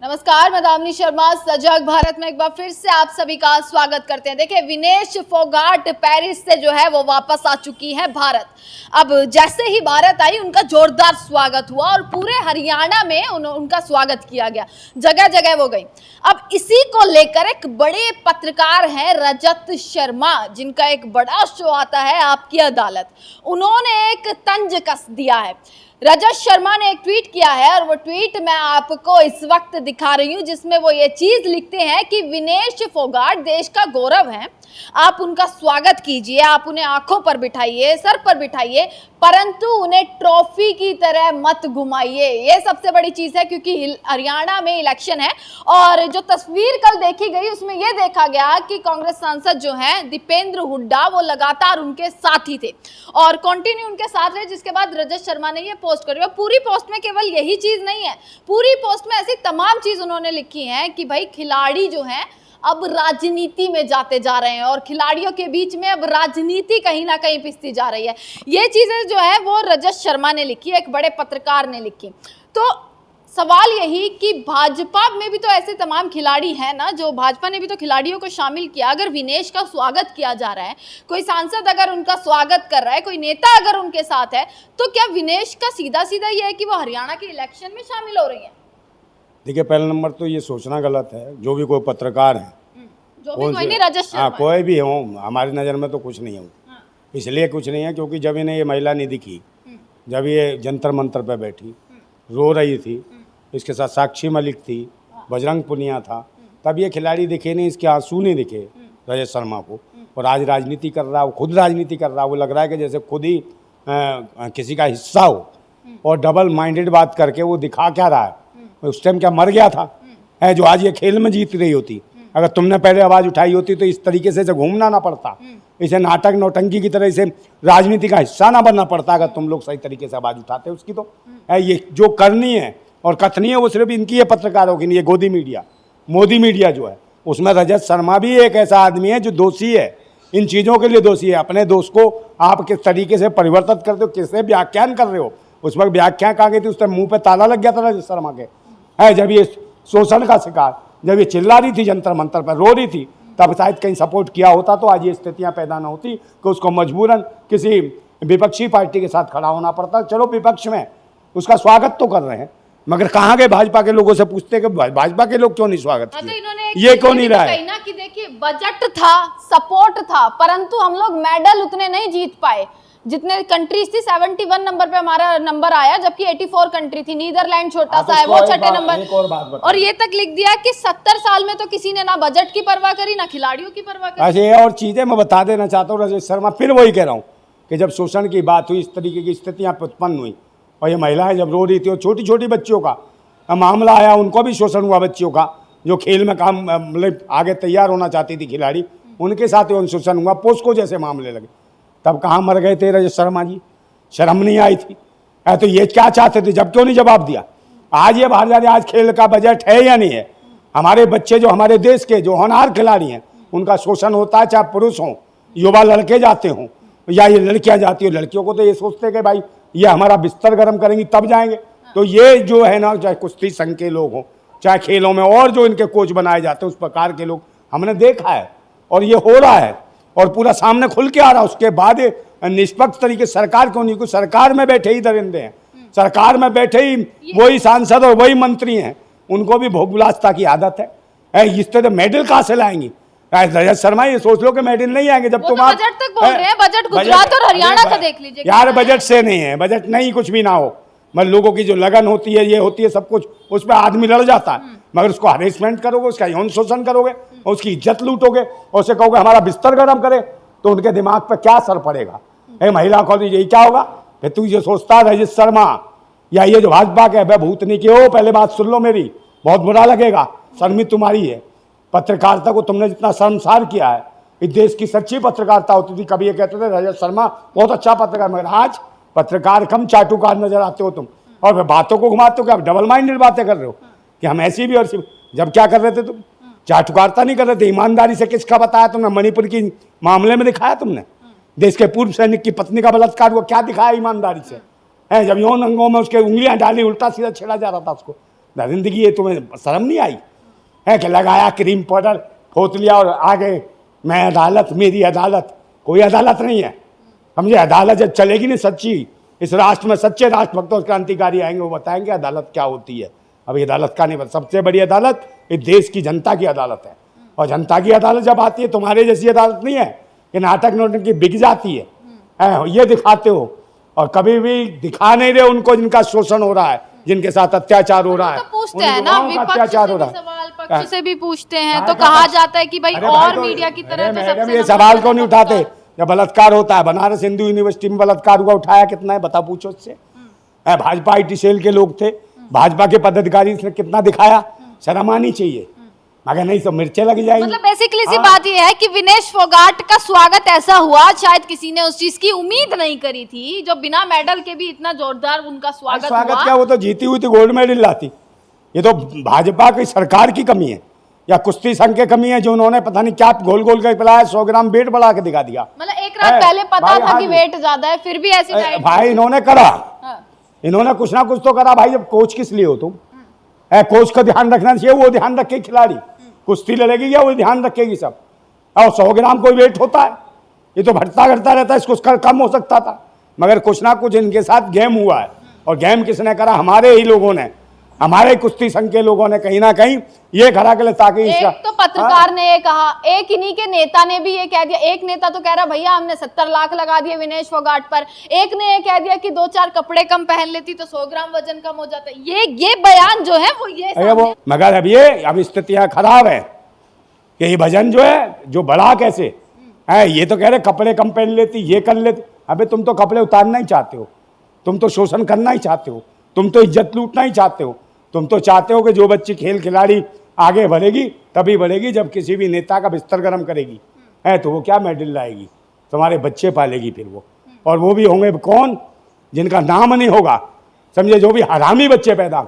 नमस्कार, मैं दामिनी शर्मा सजग भारत में एक बार फिर से आप सभी का स्वागत करते हैं। देखिए, विनेश फोगाट पेरिस से जो है वो वापस आ चुकी है भारत। अब जैसे ही भारत आई, उनका जोरदार स्वागत हुआ और पूरे हरियाणा में उनका स्वागत किया गया, जगह जगह वो गई। अब इसी को लेकर एक बड़े पत्रकार हैं रजत शर्मा, जिनका एक बड़ा शो आता है आपकी अदालत। उन्होंने एक तंज कस दिया है। रजत शर्मा ने एक ट्वीट किया है और वो ट्वीट मैं आपको इस वक्त दिखा रही हूं, जिसमें वो ये चीज लिखते हैं कि विनेश फोगाट देश का गौरव है, आप उनका स्वागत कीजिए, आप उन्हें आंखों पर बिठाइए, सर पर बिठाइए, परंतु उन्हें ट्रॉफी की तरह मत घुमाइए। ये सबसे बड़ी चीज है, क्योंकि हरियाणा में इलेक्शन है और जो तस्वीर कल देखी गई उसमें यह देखा गया कि कांग्रेस सांसद जो है दीपेंद्र हुड्डा, वो लगातार उनके साथ ही थे और कंटिन्यू उनके साथ रहे। जिसके बाद रजत शर्मा ने ये पोस्ट करी और पूरी पोस्ट में केवल यही चीज नहीं है, पूरी पोस्ट में ऐसी तमाम चीज उन्होंने लिखी है कि भाई खिलाड़ी जो है अब राजनीति में जाते जा रहे हैं और खिलाड़ियों के बीच में अब राजनीति कहीं ना कहीं पिसती जा रही है। ये चीजें जो है वो रजत शर्मा ने लिखी, एक बड़े पत्रकार ने लिखी। तो सवाल यही कि भाजपा में भी तो ऐसे तमाम खिलाड़ी हैं ना, जो भाजपा ने भी तो खिलाड़ियों को शामिल किया। अगर विनेश का स्वागत किया जा रहा है, कोई सांसद अगर उनका स्वागत कर रहा है, कोई नेता अगर उनके साथ है, तो क्या विनेश का सीधा सीधा ये है कि वो हरियाणा के इलेक्शन में शामिल हो रही है? देखिए, पहला नंबर तो ये सोचना गलत है। जो भी कोई पत्रकार है, जो भी कोई नहीं, रजत शर्मा कोई भी हो, हमारी नज़र में तो कुछ नहीं हो। इसलिए कुछ नहीं है क्योंकि जब इन्हें ये महिला नहीं दिखी, जब ये जंतर मंतर पे बैठी रो रही थी, इसके साथ साक्षी मलिक थी, बजरंग पुनिया था, तब ये खिलाड़ी दिखे नहीं, इसके आंसू नहीं दिखे रजत शर्मा को। और आज राजनीति कर रहा है, वो खुद राजनीति कर रहा है। वो लग रहा है कि जैसे खुद ही किसी का हिस्सा हो और डबल माइंडेड बात करके वो दिखा क्या रहा है। उस टाइम क्या मर गया था है जो आज ये खेल में जीत रही होती। अगर तुमने पहले आवाज़ उठाई होती तो इस तरीके से घूमना ना पड़ता, इसे नाटक नौटंकी की तरह इसे राजनीति का हिस्सा ना बनना पड़ता। अगर तुम लोग सही तरीके से आवाज़ उठाते उसकी तो है ये जो करनी है और कथनी है वो सिर्फ इनकी है, पत्रकारों की नहीं। ये गोदी मीडिया, मोदी मीडिया जो है, उसमें रजत शर्मा भी एक ऐसा आदमी है जो दोषी है, इन चीज़ों के लिए दोषी है। अपने दोस्त को आप किस तरीके से परिवर्तित करते हो, किससे व्याख्यान कर रहे हो। उस वक्त व्याख्या कहाँ गई थी, उस टाइम मुँह पर ताला लग गया था रजत शर्मा के, है जब ये शोषण का शिकार, जब ये चिल्ला रही थी जंतर मंतर पर, रो रही थी, तब शायद कहीं सपोर्ट किया होता तो आज ये स्थितियां पैदा ना होती कि उसको मजबूरन किसी विपक्षी पार्टी के साथ खड़ा होना पड़ता। चलो विपक्ष में उसका स्वागत तो कर रहे हैं, मगर कहाँ गए भाजपा के लोगों से पूछते कि भाजपा के लोग क्यों नहीं स्वागत किए, ये क्यों नहीं रहा है ना कि देखिए बजट था, सपोर्ट था, परंतु हम लोग मेडल उतने नहीं जीत पाए जितने कंट्रीज थी। 71 नंबर पे हमारा नंबर आया, जबकि 84 कंट्री थी। नीदरलैंड छोटा सा है, वो छठे नंबर। और ये तक लिख दिया कि 70 साल में तो किसी ने ना बजट की परवाह करी, ना खिलाड़ियों की परवाह करी। अच्छा, ये और चीजें मैं बता देना चाहता हूँ रजत शर्मा, फिर वही कह रहा हूँ कि जब शोषण की बात हुई, इस तरीके की स्थितियाँ उत्पन्न हुई और ये महिलाएं जब रो रही थी और छोटी छोटी बच्चियों का मामला आया, उनको भी शोषण हुआ, बच्चियों का जो खेल में काम मतलब आगे तैयार होना चाहती थी खिलाड़ी, उनके साथ शोषण हुआ, पोस्को जैसे मामले लगे, तब कहाँ मर गए थे रजत शर्मा जी? शर्म नहीं आई थी? तो ये क्या चाहते थे, जब क्यों नहीं जवाब दिया? आज ये बाहर जा रहे, आज खेल का बजट है या नहीं है? हमारे बच्चे जो हमारे देश के जो होनहार खिलाड़ी हैं, उनका शोषण होता है, चाहे पुरुष हों, युवा लड़के जाते हों या ये लड़कियां जाती हो। लड़कियों को तो ये सोचते कि भाई ये हमारा बिस्तर गर्म करेंगी तब जाएंगे। तो ये जो है ना, चाहे कुश्ती संघ के लोग हों, चाहे खेलों में और जो इनके कोच बनाए जाते हैं, उस प्रकार के लोग हमने देखा है और ये हो रहा है और पूरा सामने खुल के आ रहा है। उसके बाद निष्पक्ष तरीके सरकार क्यों नहीं, कुछ सरकार में बैठे ही दरिंदे हैं, सरकार में बैठे ही वही सांसद और वही मंत्री हैं, उनको भी भोग विलासता की आदत है। इस तरह मेडल कहाँ से लाएंगी? रजत शर्मा ये सोच लो कि मेडल नहीं आएंगे जब तुम बजट तक बोल रहे हैं। बजट गुजरात और हरियाणा का देख लीजिए यार, बजट से नहीं है, बजट नहीं कुछ भी ना हो, मतलब लोगों की जो लगन होती है, ये होती है सब कुछ, उस पर आदमी लड़ जाता है। मगर उसको हरेसमेंट करोगे, उसका यौन शोषण करोगे और उसकी इज्जत लूटोगे और उसे कहोगे हमारा बिस्तर गर्म करे, तो उनके दिमाग पर क्या असर पड़ेगा? महिला को यही क्या होगा? फिर तू जो सोचता है रजत शर्मा या ये जो भाजपा के वह भूतनी के हो, पहले बात सुन लो मेरी, बहुत बुरा लगेगा, शर्मित तुम्हारी है। पत्रकारिता को तुमने जितना शर्मसार किया है, इस देश की सच्ची पत्रकारिता होती थी। कभी ये कहते थे रजत शर्मा बहुत अच्छा पत्रकार, मगर आज पत्रकार कम चाटुकार नजर आते हो तुम और फिर बातों को घुमाते हो कि आप डबल माइंडेड बातें कर रहे हो कि हम ऐसी भी और जब क्या कर रहे थे तुम? चाटुकारता नहीं कर रहे थे, ईमानदारी से किसका बताया तुमने? मणिपुर की मामले में दिखाया तुमने, देश के पूर्व सैनिक की पत्नी का बलात्कार हुआ, क्या दिखाया ईमानदारी से? है जब यौन अंगों में उसके उंगलियां डाली, उल्टा सीधा छेड़ा जा रहा था उसको, दरिंदगी है, तुम्हें शर्म नहीं आई है कि लगाया क्रीम पाउडर, फोत लिया और आगे मैं अदालत, मेरी अदालत। कोई अदालत नहीं है, समझे। अदालत जब चलेगी नहीं सच्ची, इस राष्ट्र में सच्चे राष्ट्रभक्त और क्रांतिकारी आएंगे, वो बताएंगे अदालत क्या होती है। अभी अदालत का नहीं पता। सबसे बड़ी अदालत इस देश की जनता की अदालत है, और जनता की अदालत जब आती है, तुम्हारे जैसी अदालत नहीं है कि नाटक नोटक की बिक जाती है, ये दिखाते हो और कभी भी दिखा नहीं रहे उनको जिनका शोषण हो रहा है, जिनके साथ अत्याचार हो रहा है। तो पूछते हैं ना, अत्याचार हो रहा है, सवाल पक्ष से भी पूछते हैं, तो कहा जाता है कि भाई और मीडिया की तरह तो सबसे ये सवाल क्यों नहीं उठाते जब बलात्कार होता है? बनारस हिंदू यूनिवर्सिटी में बलात्कार हुआ, उठाया कितना है बता, पूछो उससे। भाजपा IT सेल के लोग थे, भाजपा के पदाधिकारी ने कितना दिखाया, शर्म आनी चाहिए। मगर नहीं तो मिर्चे लग जाएंगी। मतलब बेसिकली सी बात ये है कि विनेश फोगाट का स्वागत ऐसा हुआ, शायद किसी ने उस चीज की उम्मीद नहीं करी थी, जो बिना मेडल के भी इतना जोरदार उनका स्वागत हुआ। क्या, वो तो जीती हुई थी गोल्ड मेडल लाती। ये तो भाजपा की सरकार की कमी है या कुश्ती संघ की कमी है, जो उन्होंने पता नहीं क्या गोल गोल कर पिलाया, 100 ग्राम वेट बढ़ा के दिखा दिया। मतलब एक रात पहले पता था कि वेट ज्यादा है, फिर भी ऐसी डाइट भाई इन्होंने करा, इन्होंने कुछ ना कुछ तो करा भाई। जब कोच किस लिए हो तुम? कोच का ध्यान रखना चाहिए, वो ध्यान रखे खिलाड़ी कुश्ती लड़ेगी या वो ध्यान रखेगी सब। और 100 ग्राम कोई वेट होता है? ये तो घटता घटता रहता है, इसको कम हो सकता था। मगर कुछ ना कुछ इनके साथ गेम हुआ है, और गेम किसने करा? हमारे ही लोगों ने, हमारे कुश्ती संघ के लोगों ने कहीं ना कहीं ये करा के ताकि एक तो पत्रकार ने ये कहा, एक इन्हीं के नेता ने भी ये कह दिया। एक नेता तो कह रहा भैया हमने 70 लाख लगा दिए विनेश फोगाट पर, एक ने ये कह दिया कि 2-4 कपड़े कम पहन लेती तो 100 ग्राम वजन कम हो जाता। ये बयान जो है वो मगर अब स्थितियां खराब है कि ये भजन जो है जो बढ़ा कैसे है। ये तो कह रहे कपड़े कम पहन लेती, ये कर लेती। अबे तुम तो कपड़े उतारना ही चाहते हो, तुम तो शोषण करना ही चाहते हो, तुम तो इज्जत लूटना ही चाहते हो। तुम तो चाहते हो कि जो बच्ची खेल खिलाड़ी आगे बढ़ेगी तभी बढ़ेगी जब किसी भी नेता का बिस्तर गर्म करेगी, है तो वो क्या मेडल लाएगी, तुम्हारे बच्चे पालेगी फिर वो। और वो भी होंगे कौन? जिनका नाम नहीं होगा, समझे, जो भी हरामी बच्चे पैदा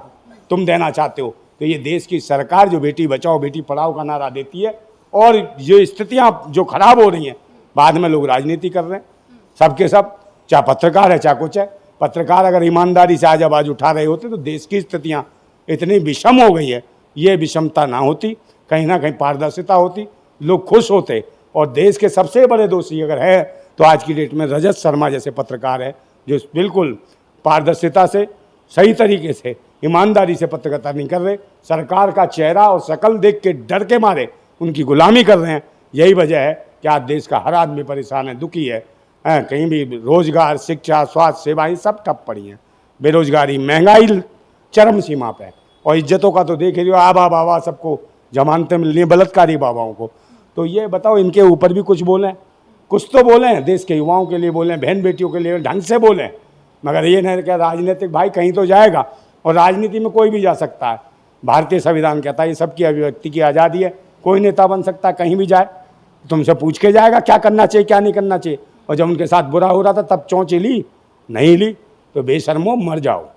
तुम देना चाहते हो। तो ये देश की सरकार जो बेटी बचाओ बेटी पढ़ाओ का नारा देती है, और ये स्थितियां जो खराब हो रही हैं, बाद में लोग राजनीति कर रहे हैं सबके सब, चाहे पत्रकार है चाहे कुछ है। पत्रकार अगर ईमानदारी से आज आवाज़ उठा रहे होते तो देश की स्थितियां इतनी विषम हो गई है, ये विषमता ना होती, कहीं ना कहीं पारदर्शिता होती, लोग खुश होते। और देश के सबसे बड़े दोषी अगर है तो आज की डेट में रजत शर्मा जैसे पत्रकार है, जो बिल्कुल पारदर्शिता से, सही तरीके से, ईमानदारी से पत्रकारिता नहीं कर रहे, सरकार का चेहरा और शक्ल देख के डर के मारे उनकी गुलामी कर रहे हैं। यही वजह है कि आज देश का हर आदमी परेशान है, दुखी है। कहीं भी रोजगार, शिक्षा, स्वास्थ्य सेवाएं सब ठप पड़ी हैं, बेरोजगारी, महंगाई चरम सीमा पे है। और इज्जतों का तो देख रही हो, आबा बाबा सबको जमानतें मिल रही हैं, बलात्कारी बाबाओं को। तो ये बताओ, इनके ऊपर भी कुछ बोलें, कुछ तो बोलें, देश के युवाओं के लिए बोलें, बहन बेटियों के लिए ढंग से बोलें। मगर ये नहीं क्या राजनीतिक भाई कहीं तो जाएगा, और राजनीति में कोई भी जा सकता है। भारतीय संविधान कहता है ये सबकी अभिव्यक्ति की आज़ादी है, कोई नेता बन सकता है, कहीं भी जाए, तुमसे पूछ के जाएगा क्या करना चाहिए क्या नहीं करना चाहिए। और जब उनके साथ बुरा हो रहा था तब चौंची ली, नहीं ली, तो बेशर्मो मर जाओ।